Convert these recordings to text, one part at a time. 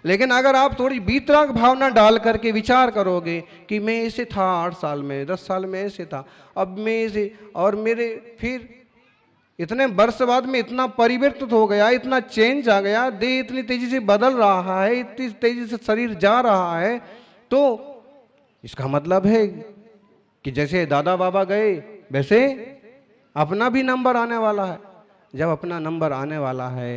लेकिन अगर आप थोड़ी वीतराग भावना डाल करके विचार करोगे कि मैं ऐसे था 8 साल में, 10 साल में ऐसे था, अब मैं ऐसे, और मेरे फिर इतने वर्ष बाद में इतना परिवर्तित हो गया, इतना चेंज आ गया, देह इतनी तेजी से बदल रहा है, इतनी तेजी से शरीर जा रहा है, तो इसका मतलब है कि जैसे दादा बाबा गए वैसे अपना भी नंबर आने वाला है। जब अपना नंबर आने वाला है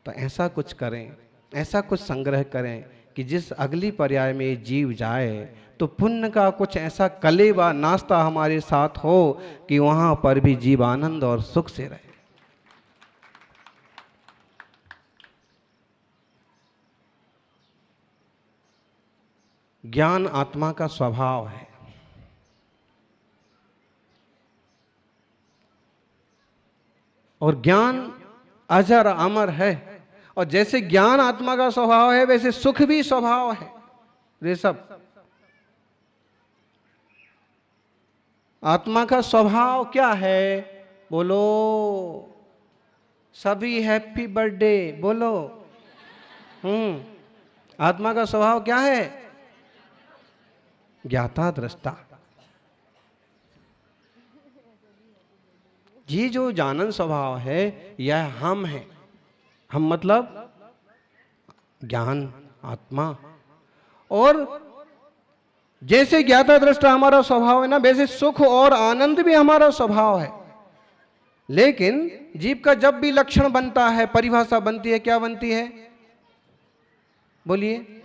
तो ऐसा कुछ करें, ऐसा कुछ संग्रह करें कि जिस अगली पर्याय में ये जीव जाए तो पुण्य का कुछ ऐसा कलेवा नाश्ता हमारे साथ हो कि वहां पर भी जीव आनंद और सुख से रहे। ज्ञान आत्मा का स्वभाव है। और ज्ञान अजर अमर है। और जैसे ज्ञान आत्मा का स्वभाव है वैसे सुख भी स्वभाव है। ऋषभ, आत्मा का स्वभाव क्या है? बोलो सभी हैप्पी बर्थडे बोलो। आत्मा का स्वभाव क्या है? ज्ञाता दृष्टा। ये जो जानन स्वभाव है यह हम है। हम मतलब ज्ञान आत्मा। और जैसे ज्ञाता दृष्टा हमारा स्वभाव है ना, वैसे सुख और आनंद भी हमारा स्वभाव है। लेकिन जीव का जब भी लक्षण बनता है, परिभाषा बनती है, क्या बनती है? बोलिए,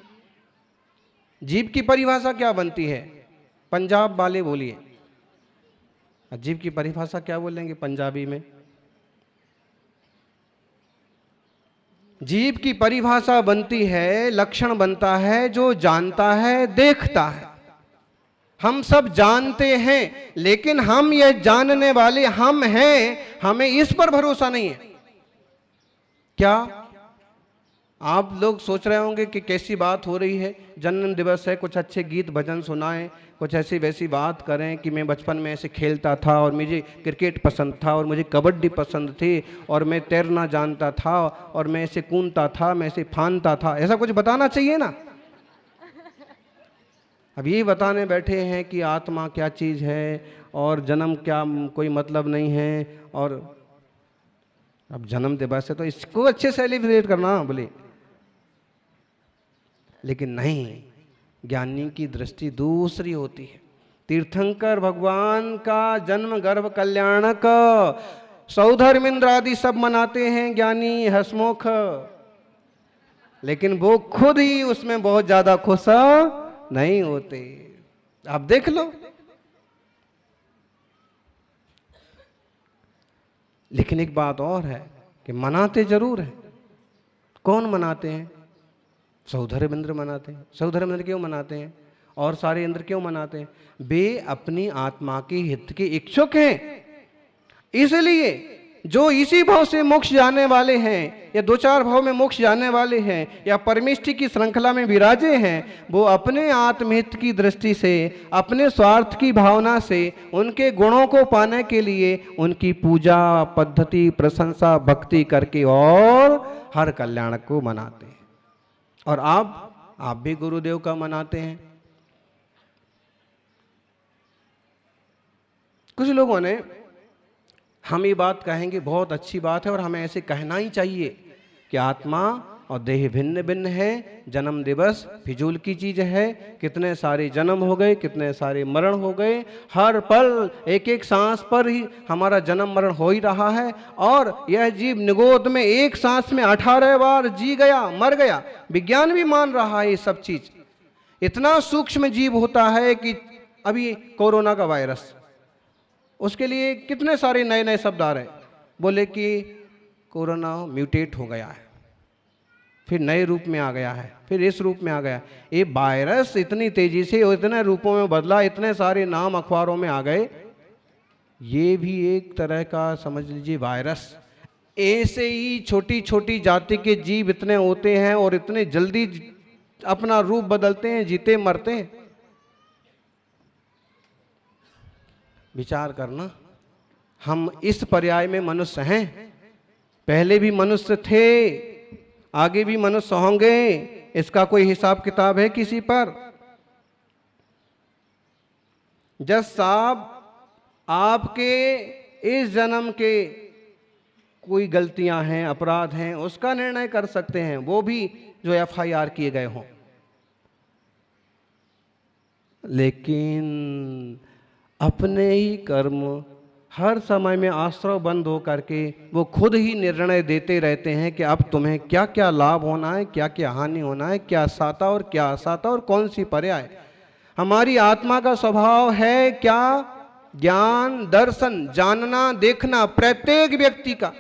जीव की परिभाषा क्या बनती है? पंजाब वाले बोलिए, जीव की परिभाषा क्या बोलेंगे पंजाबी में? जीव की परिभाषा बनती है, लक्षण बनता है जो जानता है, देखता है। हम सब जानते हैं, लेकिन हम यह जानने वाले हम हैं, हमें इस पर भरोसा नहीं है। क्या आप लोग सोच रहे होंगे कि कैसी बात हो रही है, जन्म दिवस है, कुछ अच्छे गीत भजन सुनाएं, कुछ ऐसी वैसी बात करें कि मैं बचपन में ऐसे खेलता था और मुझे क्रिकेट पसंद था और मुझे कबड्डी पसंद थी और मैं तैरना जानता था और मैं ऐसे कूदता था, मैं ऐसे फानता था। ऐसा कुछ बताना चाहिए ना। अब ये बताने बैठे हैं कि आत्मा क्या चीज़ है और जन्म क्या कोई मतलब नहीं है। और अब जन्म दिवस है तो इसको अच्छे सेलिब्रेट करना बोले, लेकिन नहीं, ज्ञानी की दृष्टि दूसरी होती है। तीर्थंकर भगवान का जन्म गर्भ कल्याणक सौधर्मेंद्र आदि सब मनाते हैं, ज्ञानी हसमुख, लेकिन वो खुद ही उसमें बहुत ज्यादा खुश नहीं होते। आप देख लो। लेकिन एक बात और है कि मनाते जरूर है। कौन मनाते हैं? सौधर्म इंद्र मनाते हैं। सौधर्म इंद्र क्यों मनाते हैं और सारे इंद्र क्यों मनाते हैं? वे अपनी आत्मा के हित के इच्छुक हैं। इसलिए जो इसी भाव से मोक्ष जाने वाले हैं या 2-4 भाव में मोक्ष जाने वाले हैं या परमेष्टि की श्रृंखला में विराजे हैं, वो अपने आत्महित की दृष्टि से, अपने स्वार्थ की भावना से, उनके गुणों को पाने के लिए उनकी पूजा पद्धति प्रशंसा भक्ति करके और हर कल्याण को मनाते हैं। और आप भी गुरुदेव का मनाते हैं। कुछ लोगों ने, हम ये बात कहेंगे बहुत अच्छी बात है और हमें ऐसे कहना ही चाहिए कि आत्मा और देह भिन्न भिन्न है, जन्म दिवस फिजूल की चीज है, कितने सारे जन्म हो गए, कितने सारे मरण हो गए, हर पल एक एक सांस पर ही हमारा जन्म मरण हो ही रहा है। और यह जीव निगोद में एक सांस में 18 बार जी गया, मर गया। विज्ञान भी मान रहा है ये सब चीज। इतना सूक्ष्म जीव होता है कि अभी कोरोना का वायरस, उसके लिए कितने सारे नए नए शब्द आ रहे हैं। बोले कि कोरोना म्यूटेट हो गया है, फिर नए रूप में आ गया है, फिर इस रूप में आ गया। ये वायरस इतनी तेजी से इतने रूपों में बदला, इतने सारे नाम अखबारों में आ गए। ये भी एक तरह का समझ लीजिए वायरस। ऐसे ही छोटी छोटी जाति के जीव इतने होते हैं और इतने जल्दी अपना रूप बदलते हैं, जीते मरते हैं। विचार करना। हम इस पर्याय में मनुष्य हैं, पहले भी मनुष्य थे, आगे भी मनुष्य होंगे, इसका कोई हिसाब किताब है किसी पर? जज साहब, आपके इस जन्म के कोई गलतियां हैं, अपराध हैं, उसका निर्णय कर सकते हैं, वो भी जो FIR किए गए हों। लेकिन अपने ही कर्म हर समय में आश्रय बंद हो करके वो खुद ही निर्णय देते रहते हैं कि अब तुम्हें क्या क्या लाभ होना है, क्या क्या हानि होना है, क्या साता और क्या असाता और कौन सी पर्याय। हमारी आत्मा का स्वभाव है क्या? ज्ञान, दर्शन, जानना, देखना, प्रत्येक व्यक्ति का,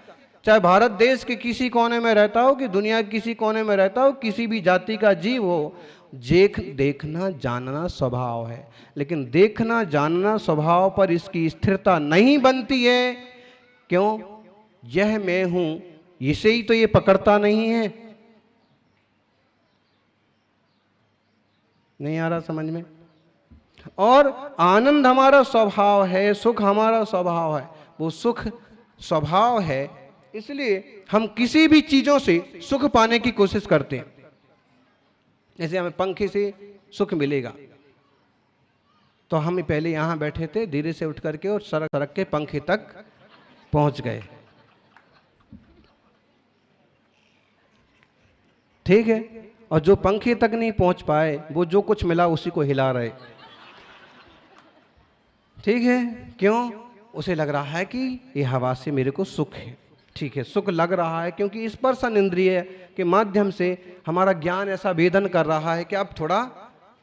चाहे भारत देश के किसी कोने में रहता हो कि दुनिया के किसी कोने में रहता हो, किसी भी जाति का जीव हो, देखना जानना स्वभाव है। लेकिन देखना जानना स्वभाव पर इसकी स्थिरता नहीं बनती है। क्यों? यह मैं हूं, इसे ही तो ये पकड़ता नहीं है। नहीं आ रहा समझ में? और आनंद हमारा स्वभाव है, सुख हमारा स्वभाव है। वो सुख स्वभाव है, इसलिए हम किसी भी चीजों से सुख पाने की कोशिश करते हैं। जैसे हमें पंखे से सुख मिलेगा, तो हम पहले यहां बैठे थे, धीरे से उठ करके और सरक सरक के पंखे तक पहुंच गए, ठीक है। और जो पंखे तक नहीं पहुंच पाए, वो जो कुछ मिला उसी को हिला रहे, ठीक है। क्यों? उसे लग रहा है कि ये हवा से मेरे को सुख है, ठीक है, सुख लग रहा है, क्योंकि स्पर्शन इंद्रिय के माध्यम से हमारा ज्ञान ऐसा वेदन कर रहा है कि अब थोड़ा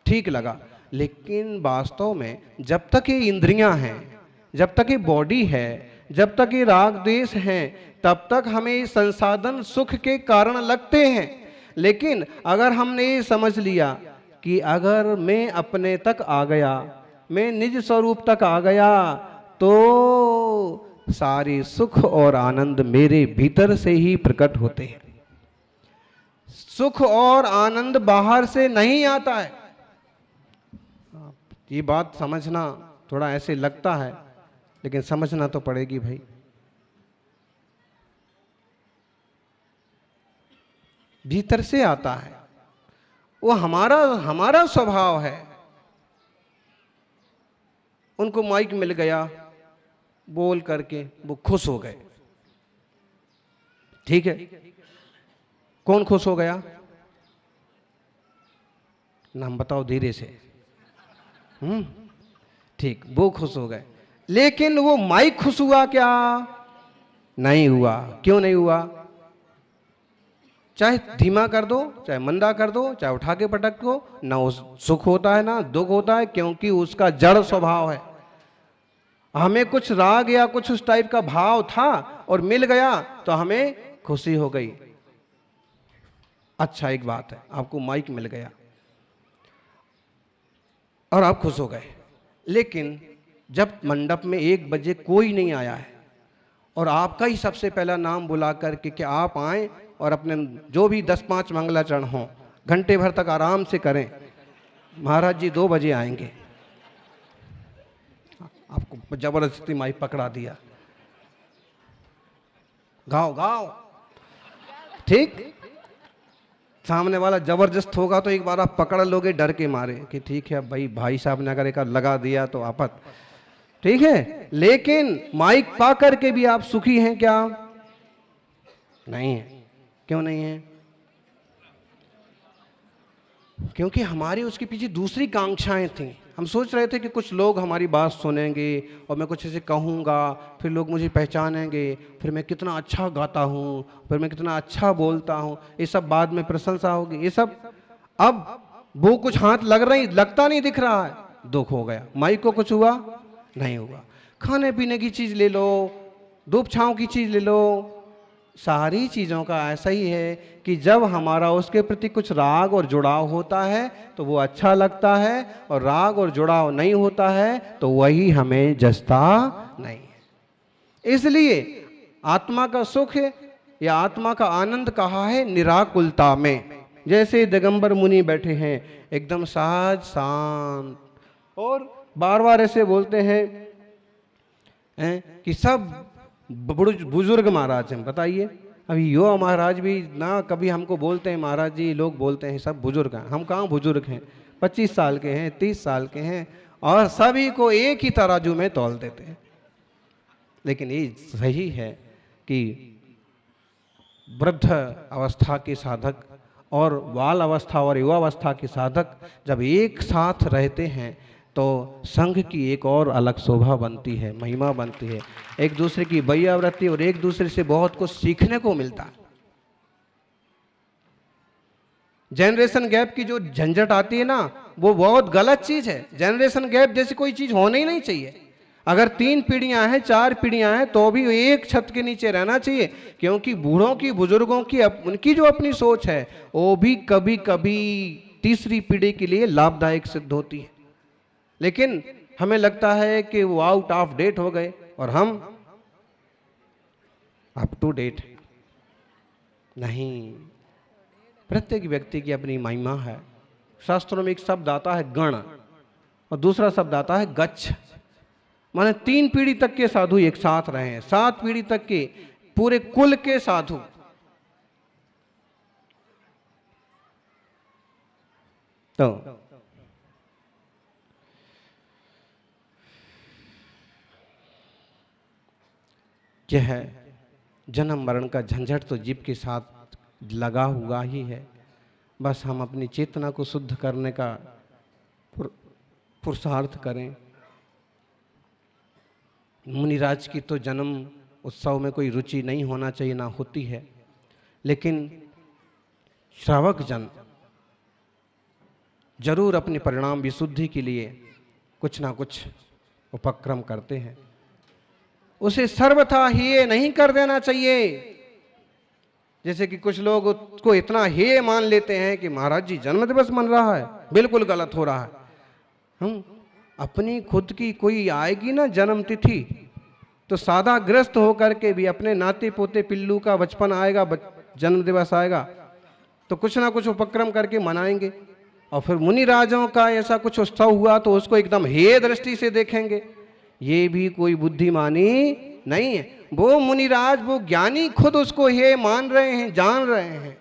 ठीक लगा। लेकिन वास्तव में जब तक ये इंद्रियां हैं, जब तक ये बॉडी है, जब तक ये राग द्वेष हैं, तब तक हमें संसाधन सुख के कारण लगते हैं। लेकिन अगर हमने ये समझ लिया कि अगर मैं अपने तक आ गया, मैं निज स्वरूप तक आ गया, तो सारे सुख और आनंद मेरे भीतर से ही प्रकट होते हैं। सुख और आनंद बाहर से नहीं आता है। ये बात समझना थोड़ा ऐसे लगता है, लेकिन समझना तो पड़ेगी भाई। भीतर से आता है, वो हमारा स्वभाव है। उनको माइक मिल गया, बोल करके वो खुश हो गए, ठीक है। कौन खुश हो गया? नाम बताओ धीरे से। ठीक, वो खुश हो गए। लेकिन वो माइक खुश हुआ क्या? नहीं हुआ। क्यों नहीं हुआ? चाहे धीमा कर दो, चाहे मंदा कर दो, चाहे उठा के पटक दो, ना उस सुख होता है ना दुख होता है, क्योंकि उसका जड़ स्वभाव है। हमें कुछ राग या कुछ उस टाइप का भाव था और मिल गया तो हमें खुशी हो गई। अच्छा, एक बात है, आपको माइक मिल गया और आप खुश हो गए, लेकिन जब मंडप में 1 बजे कोई नहीं आया है और आपका ही सबसे पहला नाम बुला करके कि आप आएं और अपने जो भी 10-5 मंगलाचरण हों, घंटे भर तक आराम से करें, महाराज जी 2 बजे आएंगे, आपको जबरदस्ती माइक पकड़ा दिया, गाओ गाओ, ठीक। सामने वाला जबरदस्त होगा तो एक बार आप पकड़ लोगे डर के मारे कि ठीक है भाई साहब ने अगर एक लगा दिया तो आपत, ठीक है। लेकिन माइक पा करके भी आप सुखी हैं क्या? नहीं है। क्यों नहीं है? क्योंकि हमारी उसके पीछे दूसरी कांक्षाएं थी। हम सोच रहे थे कि कुछ लोग हमारी बात सुनेंगे और मैं कुछ ऐसे कहूँगा, फिर लोग मुझे पहचानेंगे, फिर मैं कितना अच्छा गाता हूँ, फिर मैं कितना अच्छा बोलता हूँ, ये सब बाद में प्रशंसा होगी, ये सब। अब वो कुछ हाथ लगता नहीं दिख रहा है, दुख हो गया। माइक को कुछ हुआ? नहीं हुआ। खाने पीने की चीज़ ले लो, धूप छाँव की चीज़ ले लो, सारी चीज़ों का ऐसा ही है कि जब हमारा उसके प्रति कुछ राग और जुड़ाव होता है तो वो अच्छा लगता है, और राग और जुड़ाव नहीं होता है तो वही हमें जचता नहीं है। इसलिए आत्मा का सुख या आत्मा का आनंद कहा है निराकुलता में। जैसे दिगंबर मुनि बैठे हैं एकदम सहज शांत, और बार बार ऐसे बोलते हैं हैं कि सब बुजुर्ग महाराज हैं। बताइए, अभी युवा महाराज भी ना कभी हमको बोलते हैं महाराज जी, लोग बोलते हैं सब बुजुर्ग हैं। हम कहाँ बुजुर्ग हैं, 25 साल के हैं, 30 साल के हैं, और सभी को एक ही तराजू में तौल देते हैं। लेकिन ये सही है कि वृद्ध अवस्था के साधक और बाल अवस्था और युवावस्था के साधक जब एक साथ रहते हैं तो संघ की एक और अलग शोभा बनती है, महिमा बनती है, एक दूसरे की व्यावृत्ति और एक दूसरे से बहुत कुछ सीखने को मिलता है। जनरेशन गैप की जो झंझट आती है ना, वो बहुत गलत चीज है। जनरेशन गैप जैसी कोई चीज होनी ही नहीं चाहिए। अगर 3 पीढ़ियां हैं, 4 पीढ़ियां हैं, तो भी एक छत के नीचे रहना चाहिए, क्योंकि बूढ़ों की, बुजुर्गों की उनकी जो अपनी सोच है वो भी कभी कभी तीसरी पीढ़ी के लिए लाभदायक सिद्ध होती है। लेकिन हमें लगता है कि वो आउट ऑफ डेट हो गए और हम अप टू डेट। नहीं, प्रत्येक व्यक्ति की अपनी महिमा है। शास्त्रों में एक शब्द आता है गण और दूसरा शब्द आता है गच्छ। माने 3 पीढ़ी तक के साधु एक साथ रहे हैं, 7 पीढ़ी तक के पूरे कुल के साधु। तो यह जन्म मरण का झंझट तो जीव के साथ लगा हुआ ही है। बस हम अपनी चेतना को शुद्ध करने का पुरुषार्थ करें। मुनिराज की तो जन्म उत्सव में कोई रुचि नहीं होना चाहिए, ना होती है, लेकिन श्रावक जन जरूर अपने परिणाम विशुद्धि के लिए कुछ ना कुछ उपक्रम करते हैं। उसे सर्वथा हेय नहीं कर देना चाहिए। जैसे कि कुछ लोग उसको इतना हेय मान लेते हैं कि महाराज जी जन्म दिवस मन रहा है, बिल्कुल गलत हो रहा है। हम अपनी खुद की कोई आएगी ना जन्म तिथि, तो सादा ग्रस्त होकर के भी अपने नाते पोते पिल्लू का बचपन आएगा, जन्म दिवस आएगा, तो कुछ ना कुछ उपक्रम करके मनाएंगे। और फिर मुनि राजाओं का ऐसा कुछ उत्सव हुआ तो उसको एकदम हेय दृष्टि से देखेंगे। ये भी कोई बुद्धिमानी नहीं है। वो मुनिराज, वो ज्ञानी खुद उसको हेय मान रहे हैं, जान रहे हैं।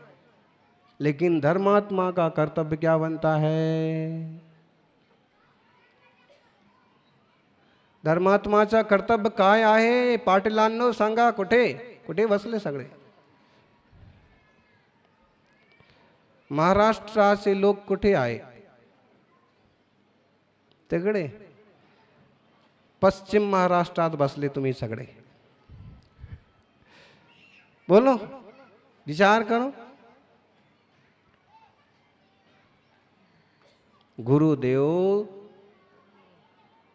लेकिन धर्मात्मा का कर्तव्य क्या बनता है? धर्मात्माचा कर्तव्य काय आहे? पाटीलांनो सांगा, कुठे कुठे बसले सगळे? महाराष्ट्र से लोग कुठे आए? तिकडे पश्चिम महाराष्ट्रात बसले तुम्ही सगळे। बोलो, विचार करो। गुरुदेव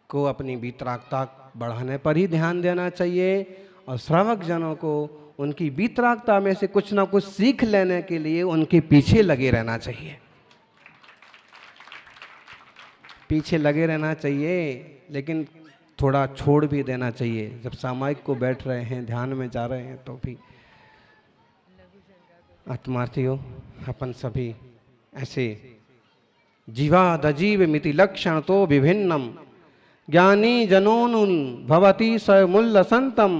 को अपनी वीतरागता बढ़ाने पर ही ध्यान देना चाहिए और श्रावक जनों को उनकी वीतरागता में से कुछ ना कुछ सीख लेने के लिए उनके पीछे लगे रहना चाहिए। पीछे लगे रहना चाहिए, लेकिन थोड़ा छोड़ भी देना चाहिए। जब सामायिक को बैठ रहे हैं, ध्यान में जा रहे हैं, तो भी आत्मार्थियों अपन सभी ऐसे जीवादजीव मिति लक्षण तो विभिन्नम ज्ञानी जनोनुन भवति स्वमुल्ल संतम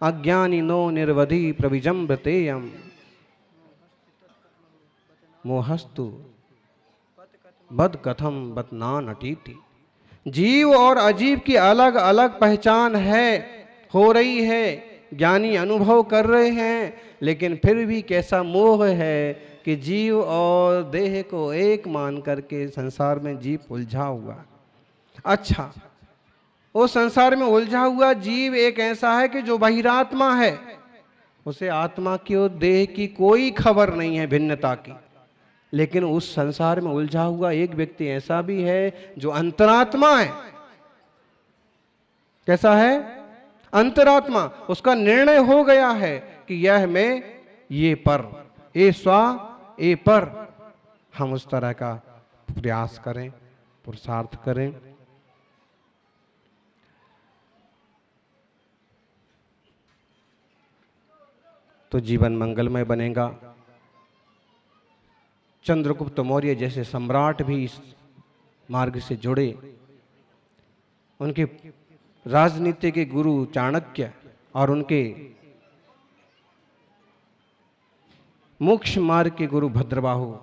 अज्ञानी नो निर्वधि प्रविजम्भतेयम मोहस्तु बद कथम बतना नटीति। जीव और अजीव की अलग अलग पहचान है, हो रही है, ज्ञानी अनुभव कर रहे हैं, लेकिन फिर भी कैसा मोह है कि जीव और देह को एक मान करके संसार में जीव उलझा हुआ। अच्छा, वो संसार में उलझा हुआ जीव एक ऐसा है कि जो बहिरात्मा है, उसे आत्मा की और देह की कोई खबर नहीं है भिन्नता की। लेकिन उस संसार में उलझा हुआ एक व्यक्ति ऐसा भी है जो अंतरात्मा है। कैसा है? अंतरात्मा। उसका निर्णय हो गया है कि यह मैं, ये पर, ए स्वा ए पर। हम उस तरह का प्रयास करें, पुरुषार्थ करें। तो जीवन मंगलमय बनेगा। चंद्रगुप्त मौर्य जैसे सम्राट भी इस मार्ग से जुड़े। उनके राजनीति के गुरु चाणक्य और उनके मोक्ष मार्ग के गुरु भद्रबाहु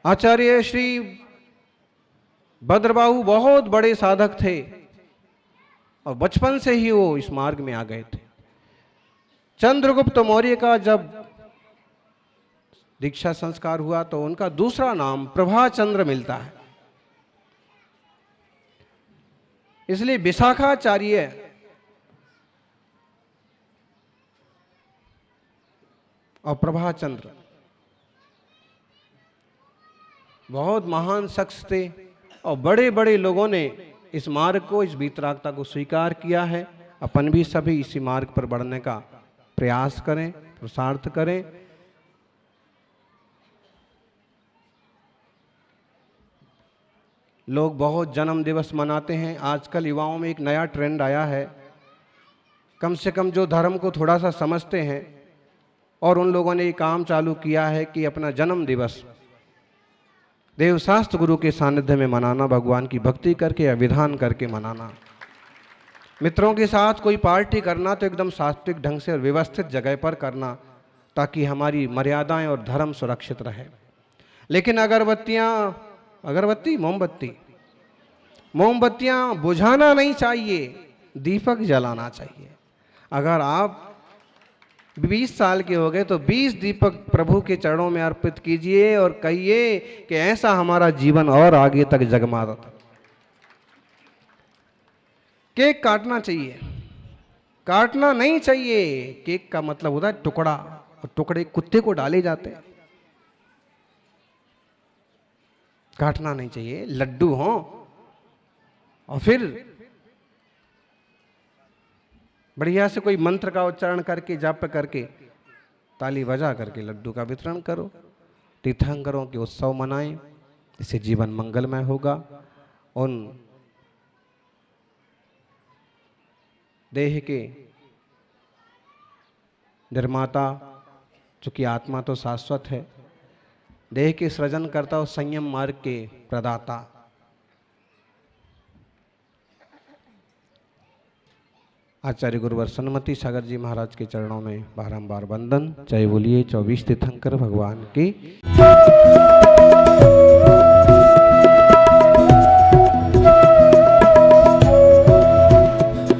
आचार्य श्री भद्रबाहु बहुत बड़े साधक थे और बचपन से ही वो इस मार्ग में आ गए थे। चंद्रगुप्त मौर्य का जब दीक्षा संस्कार हुआ तो उनका दूसरा नाम प्रभाचंद्र मिलता है, इसलिए विशाखाचार्य और प्रभाचंद्र बहुत महान शख्स थे और बड़े बड़े लोगों ने इस मार्ग को, इस वीतरागता को स्वीकार किया है। अपन भी सभी इसी मार्ग पर बढ़ने का प्रयास करें, पुरुषार्थ करें। लोग बहुत जन्म दिवस मनाते हैं। आजकल युवाओं में एक नया ट्रेंड आया है, कम से कम जो धर्म को थोड़ा सा समझते हैं, और उन लोगों ने ये काम चालू किया है कि अपना जन्म दिवस देवशास्त्र गुरु के सानिध्य में मनाना, भगवान की भक्ति करके या विधान करके मनाना। मित्रों के साथ कोई पार्टी करना तो एकदम सात्विक ढंग से और व्यवस्थित जगह पर करना, ताकि हमारी मर्यादाएं और धर्म सुरक्षित रहे। लेकिन मोमबत्तियां बुझाना नहीं चाहिए, दीपक जलाना चाहिए। अगर आप 20 साल के हो गए तो 20 दीपक प्रभु के चरणों में अर्पित कीजिए और कहिए कि ऐसा हमारा जीवन और आगे तक जगमगाता था। केक काटना चाहिए, काटना नहीं चाहिए। केक का मतलब होता है टुकड़ा, और टुकड़े कुत्ते को डाले जाते हैं। काटना नहीं चाहिए। लड्डू हो और फिर बढ़िया से कोई मंत्र का उच्चारण करके, जाप करके, ताली बजा करके लड्डू का वितरण करो। तीर्थंकरों के उत्सव मनाएं, इससे जीवन मंगलमय होगा। उन देह के निर्माता, चूंकि आत्मा तो शाश्वत है, देह के सृजन करता और संयम मार्ग के प्रदाता आचार्य गुरुवर सन्मति सागर जी महाराज के चरणों में बारंबार वंदन। जय बोलिए 24 तीर्थंकर भगवान की।